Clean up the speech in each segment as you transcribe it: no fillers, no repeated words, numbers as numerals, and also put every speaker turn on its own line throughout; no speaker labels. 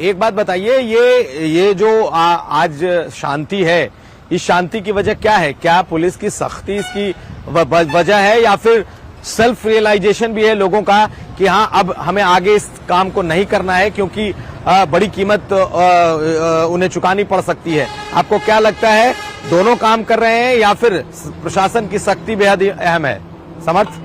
एक बात बताइए, ये जो आज शांति है, इस शांति की वजह क्या है? क्या पुलिस की सख्ती इसकी वजह है या फिर सेल्फ रियलाइजेशन भी है लोगों का कि हाँ अब हमें आगे इस काम को नहीं करना है क्योंकि बड़ी कीमत उन्हें चुकानी पड़ सकती है? आपको क्या लगता है, दोनों काम कर रहे हैं या फिर प्रशासन की सख्ती बेहद अहम है? समर्थ,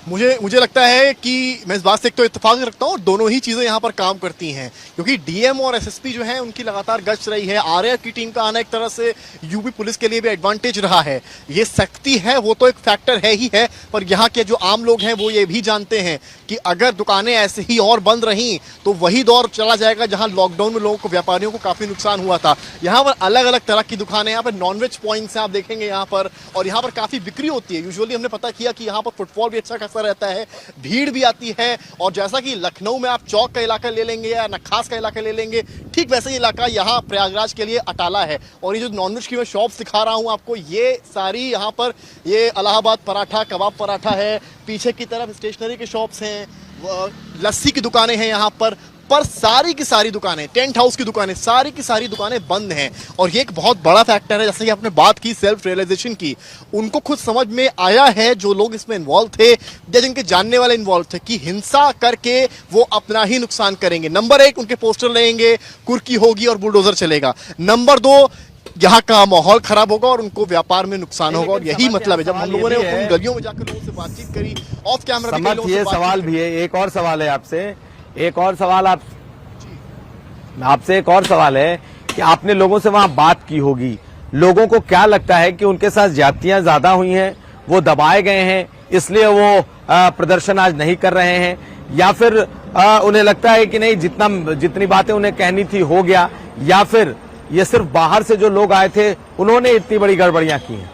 मुझे लगता है कि मैं इस बात से एक तो इत्तेफाक रखता हूँ, दोनों ही चीजें यहाँ पर काम करती हैं क्योंकि डीएम और एसएसपी जो है उनकी लगातार गश्त रही है। आरएएफ की टीम का आना एक तरह से यूपी पुलिस के लिए भी एडवांटेज रहा है। ये सख्ती है वो तो एक फैक्टर है ही है, पर यहाँ के जो आम लोग हैं वो ये भी जानते हैं कि अगर दुकानें ऐसे ही और बंद रहीं तो वही दौर चला जाएगा जहाँ लॉकडाउन में लोगों को, व्यापारियों को काफी नुकसान हुआ था। यहाँ पर अलग अलग तरह की दुकानें, यहाँ पर नॉनवेज पॉइंट्स हैं आप देखेंगे यहाँ पर, और यहाँ पर काफी बिक्री होती है। यूजुअली हमने पता किया कि यहाँ पर फुटफॉल भी अच्छा खासा रहता है, भीड़ भी आती है। और जैसा कि लखनऊ में आप चौक का इलाका ले लेंगे या नखास का इलाका ले लेंगे, ठीक वैसे ही इलाका यहाँ प्रयागराज के लिए अटाला है। और ये जो नॉनवेज की मैं शॉप्स दिखा रहा हूँ आपको, ये सारी यहाँ पर ये इलाहाबाद पराठा, कबाब पराठा है, पीछे की तरफ स्टेशनरी के शॉप्स हैं, लस्सी की दुकानें हैं यहाँ पर सारी की सारी दुकानें, टेंट हाउस की दुकानें, सारी की सारी दुकानें बंद हैं। और ये एक बहुत बड़ा फैक्टर है, जैसे कि आपने बात की सेल्फ रियलाइजेशन की, उनको खुद समझ में आया है जो लोग इसमें इन्वॉल्व थे या जिनके जानने वाले इन्वॉल्व थे कि हिंसा करके वो अपना ही नुकसान करेंगे। नंबर 1, उनके पोस्टर लगेंगे, कुर्की होगी और बुलडोजर चलेगा। नंबर 2, यहाँ का माहौल खराब होगा और उनको व्यापार में नुकसान होगा। और यही मतलब है। जब हम लोगों ने उन गलियों में जाकर लोगों से बातचीत करी, ऑफ कैमरा
ये सवाल भी है, एक और सवाल है आपसे, एक और सवाल आपसे एक और सवाल है कि आपने लोगों से वहां बात की होगी, लोगों को क्या लगता है कि उनके साथ ज्यादतियां ज्यादा हुई हैं, वो दबाए गए हैं इसलिए वो प्रदर्शन आज नहीं कर रहे हैं, या फिर उन्हें लगता है कि नहीं जितनी बातें उन्हें कहनी थी हो गया, या फिर ये सिर्फ बाहर से जो लोग आए थे उन्होंने इतनी बड़ी गड़बड़ियां की हैं?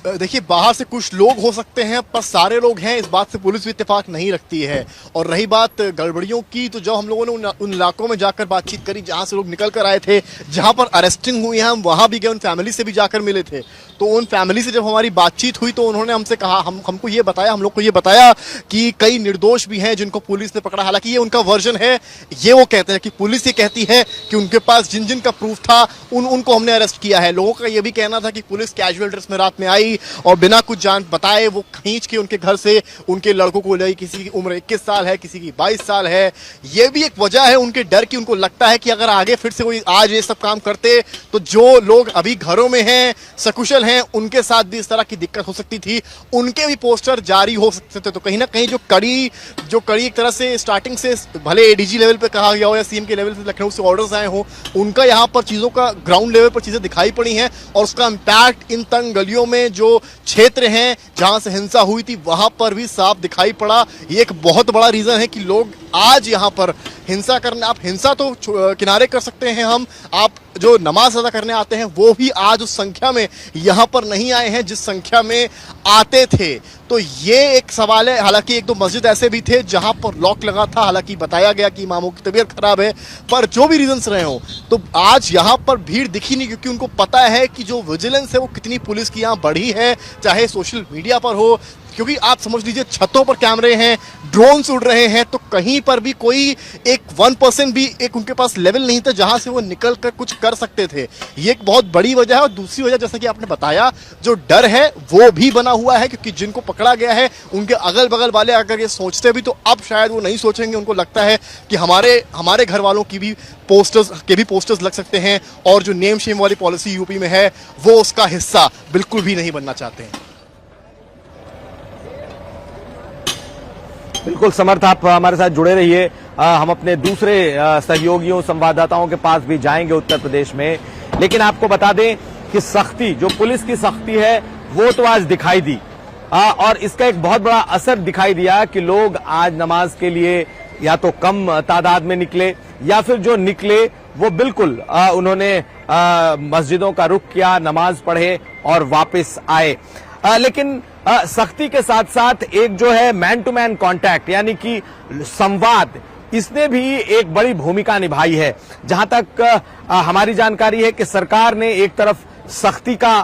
देखिए, बाहर से कुछ लोग हो सकते हैं पर सारे लोग हैं, इस बात से पुलिस भी इत्तेफाक नहीं रखती है। और रही बात गड़बड़ियों की, तो जब हम लोगों ने उन इलाकों में जाकर बातचीत करी जहां से लोग निकल कर आए थे, जहां पर अरेस्टिंग हुई है, हम वहां भी गए, उन फैमिली से भी जाकर मिले थे। तो उन फैमिली से जब हमारी बातचीत हुई तो उन्होंने हमसे कहा, हमको ये बताया, हम लोग को ये बताया कि कई निर्दोष भी हैं जिनको पुलिस ने पकड़ा। हालांकि ये उनका वर्जन है, ये वो कहते हैं कि पुलिस ये कहती है कि उनके पास जिन जिन का प्रूफ था उनको हमने अरेस्ट किया है। लोगों का ये भी कहना था कि पुलिस कैजुअल ड्रेस में रात में आई और बिना कुछ जान बताए वो खींच के उनके घर से उनके लड़कों को ले, किसी की उम्र 21 साल है, किसी की 22 साल है। ये भी एक वजह है उनके डर की। उनको लगता है कि अगर आगे फिर से कोई आज ये सब काम करते तो जो लोग अभी घरों में हैं, सकुशल हैं, उनके साथ भी इस तरह की दिक्कत हो सकती थी, उनके भी पोस्टर जारी हो सकते थे। तो कहीं ना कहीं जो कड़ी एक तरह से स्टार्टिंग से भले एडीजी लेवल पे कहा गया हो या सीएम के लेवल से लखनऊ से ऑर्डर्स आए हो, उनका यहाँ पर चीजों का ग्राउंड लेवल पर चीजें दिखाई पड़ी हैं और उसका इम्पैक्ट इन तंग गलियों में जो क्षेत्र हैं जहां से हिंसा हुई थी वहां पर भी साफ दिखाई पड़ा। ये एक बहुत बड़ा रीजन है कि लोग आज यहां पर हिंसा करने, आप हिंसा तो किनारे कर सकते हैं, हम आप जो नमाज अदा करने आते हैं वो भी आज उस संख्या में यहां पर नहीं आए हैं जिस संख्या में आते थे। तो ये एक सवाल है। हालांकि एक दो मस्जिद ऐसे भी थे जहां पर लॉक लगा था, हालांकि बताया गया कि इमामों की तबीयत खराब है, पर जो भी रीजंस रहे हो तो आज यहां पर भीड़ दिखी नहीं, क्योंकि उनको पता है कि जो विजिलेंस है वो कितनी पुलिस की यहां बढ़ी है, चाहे सोशल मीडिया पर हो। क्योंकि आप समझ लीजिए, छतों पर कैमरे हैं, ड्रोन्स उड़ रहे हैं, तो कहीं पर भी कोई एक 1% भी एक उनके पास लेवल नहीं था जहां से वो निकल कर कुछ कर सकते थे। ये एक बहुत बड़ी वजह है। और दूसरी वजह, जैसा कि आपने बताया, जो डर है वो भी बना हुआ है, क्योंकि जिनको पकड़ा गया है उनके अगल बगल वाले अगर ये सोचते भी तो अब शायद वो नहीं सोचेंगे। उनको लगता है कि हमारे घर वालों की भी पोस्टर्स लग सकते हैं, और जो नेम शेम वाली पॉलिसी यूपी में है वो उसका हिस्सा बिल्कुल भी नहीं बनना चाहते हैं।
बिल्कुल समर्थ, आप हमारे साथ जुड़े रहिए। हम अपने दूसरे सहयोगियों, संवाददाताओं के पास भी जाएंगे उत्तर प्रदेश में, लेकिन आपको बता दें कि सख्ती, जो पुलिस की सख्ती है वो तो आज दिखाई दी, और इसका एक बहुत बड़ा असर दिखाई दिया कि लोग आज नमाज के लिए या तो कम तादाद में निकले, या फिर जो निकले वो बिल्कुल उन्होंने मस्जिदों का रुख किया, नमाज पढ़े और वापस आए। लेकिन सख्ती के साथ साथ एक जो है मैन टू मैन कांटेक्ट, यानी कि संवाद, इसने भी एक बड़ी भूमिका निभाई है। जहां तक हमारी जानकारी है कि सरकार ने एक तरफ सख्ती का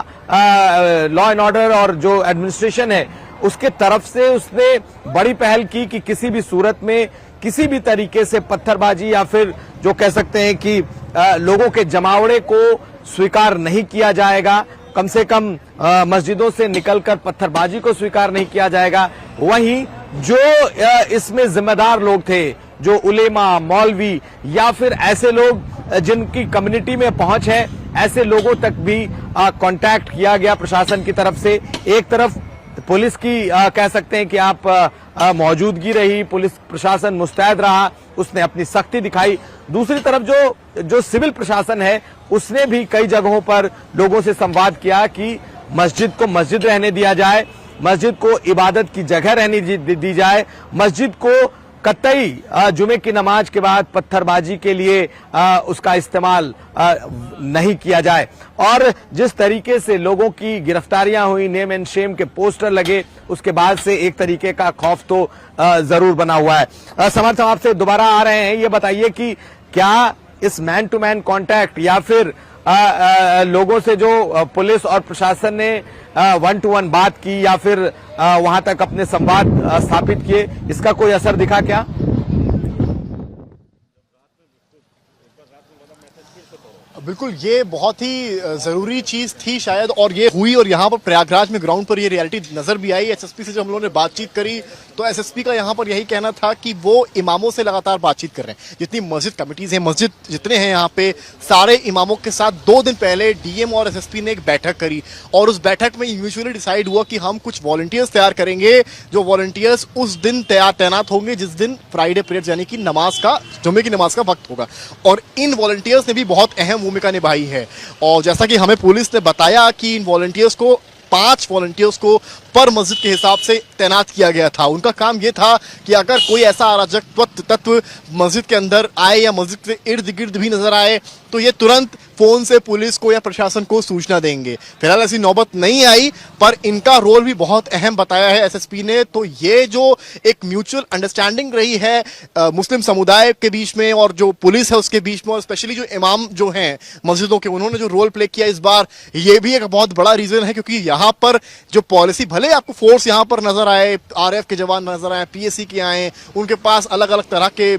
लॉ एंड ऑर्डर और जो एडमिनिस्ट्रेशन है उसके तरफ से उसने बड़ी पहल की कि किसी भी सूरत में किसी भी तरीके से पत्थरबाजी या फिर जो कह सकते हैं कि लोगों के जमावड़े को स्वीकार नहीं किया जाएगा। कम से कम मस्जिदों से निकलकर पत्थरबाजी को स्वीकार नहीं किया जाएगा। वहीं जो इसमें जिम्मेदार लोग थे, जो उलेमा, मौलवी या फिर ऐसे लोग जिनकी कम्युनिटी में पहुंच है, ऐसे लोगों तक भी कांटेक्ट किया गया प्रशासन की तरफ से। एक तरफ पुलिस की कह सकते हैं कि आप मौजूदगी रही, पुलिस प्रशासन मुस्तैद रहा, उसने अपनी सख्ती दिखाई। दूसरी तरफ जो सिविल प्रशासन है उसने भी कई जगहों पर लोगों से संवाद किया कि मस्जिद को मस्जिद रहने दिया जाए, मस्जिद को इबादत की जगह रहने दी जाए, मस्जिद को कतई जुमे की नमाज के बाद पत्थरबाजी के लिए उसका इस्तेमाल नहीं किया जाए। और जिस तरीके से लोगों की गिरफ्तारियां हुई, नेम एंड शेम के पोस्टर लगे, उसके बाद से एक तरीके का खौफ तो जरूर बना हुआ है। समर्थ, हम आपसे दोबारा आ रहे हैं, ये बताइए कि क्या इस मैन टू मैन कांटेक्ट या फिर लोगों से जो पुलिस और प्रशासन ने 1-to-1 बात की या फिर वहां तक अपने संवाद स्थापित किए, इसका कोई असर दिखा क्या?
बिल्कुल, ये बहुत ही जरूरी चीज थी शायद, और ये हुई। और यहाँ पर प्रयागराज में ग्राउंड पर ये रियलिटी नजर भी आई। एसएसपी से जब हम लोगों ने बातचीत करी तो एसएसपी का यहाँ पर यही कहना था कि वो इमामों से लगातार बातचीत कर रहे हैं। जितनी मस्जिद कमिटीज हैं, मस्जिद जितने हैं यहाँ पे, सारे इमामों के साथ 2 दिन पहले डीएम और एसएसपी ने एक बैठक करी और उस बैठक में म्यूचुअली डिसाइड हुआ कि हम कुछ वॉलंटियर्स तैयार करेंगे, जो वॉलंटियर्स उस दिन तैनात होंगे जिस दिन फ्राइडे प्रेयर यानी कि नमाज का, जुम्मे की नमाज का वक्त होगा। और इन वॉलंटियर्स ने भी बहुत अहम भूमिका निभाई है। और जैसा कि हमें पुलिस ने बताया कि इन वॉलंटियर्स को 5 वॉलंटियर्स को पर मस्जिद के हिसाब से तैनात किया गया था। उनका काम यह था कि अगर कोई ऐसा अराजक तत्व मस्जिद के अंदर आए या मस्जिद के इर्द गिर्द भी नजर आए तो ये तुरंत फोन से पुलिस को या प्रशासन को सूचना देंगे। फिलहाल ऐसी नौबत नहीं आई, पर इनका रोल भी बहुत अहम बताया है एसएसपी ने। तो ये जो एक म्यूचुअल अंडरस्टैंडिंग रही है मुस्लिम समुदाय के बीच में और जो पुलिस है उसके बीच में, और स्पेशली जो इमाम जो हैं मस्जिदों के, उन्होंने जो रोल प्ले किया इस बार, ये भी एक बहुत बड़ा रीजन है। क्योंकि यहाँ पर जो पॉलिसी, भले आपको फोर्स यहाँ पर नजर आए, आरएएफ के जवान नजर आए, पीएसी के आए, उनके पास अलग अलग तरह के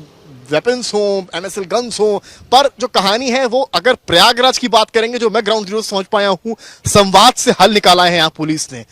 वेपन्स हों, एमएसएल गन्स हों, पर जो कहानी है वो अगर प्रयागराज की बात करेंगे, जो मैं ग्राउंड जीरो से समझ पाया हूं, संवाद से हल निकाला है यहाँ पुलिस ने।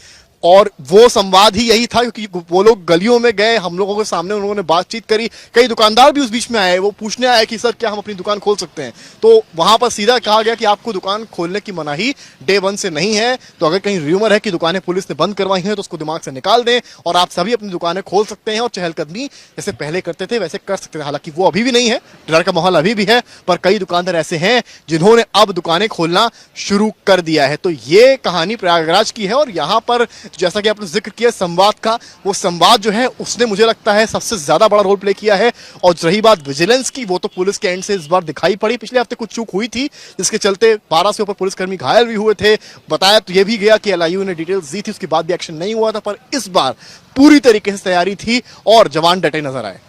और वो संवाद ही यही था, क्योंकि वो लोग गलियों में गए, हम लोगों के सामने उन लोगों ने बातचीत करी। कई दुकानदार भी उस बीच में आए, वो पूछने आए कि सर क्या हम अपनी दुकान खोल सकते हैं। तो वहां पर सीधा कहा गया कि आपको दुकान खोलने की मनाही डे 1 से नहीं है। तो अगर कहीं र्यूमर है कि दुकानें पुलिस ने बंद करवाई हैं तो उसको दिमाग से निकाल दें और आप सभी अपनी दुकानें खोल सकते हैं और चहलकदमी जैसे पहले करते थे वैसे कर सकते थे। हालांकि वो अभी भी नहीं है, डर का माहौल अभी भी है, पर कई दुकानदार ऐसे हैं जिन्होंने अब दुकानें खोलना शुरू कर दिया है। तो ये कहानी प्रयागराज की है। और यहाँ पर जैसा कि आपने जिक्र किया संवाद का, वो संवाद जो है उसने मुझे लगता है सबसे ज्यादा बड़ा रोल प्ले किया है। और रही बात विजिलेंस की, वो तो पुलिस के एंड से इस बार दिखाई पड़ी। पिछले हफ्ते कुछ चूक हुई थी जिसके चलते 12 से ऊपर पुलिसकर्मी घायल भी हुए थे। बताया तो ये भी गया कि एलआईयू ने डिटेल्स दी थी, उसके बाद भी एक्शन नहीं हुआ था। पर इस बार पूरी तरीके से तैयारी थी और जवान डटे नजर आए।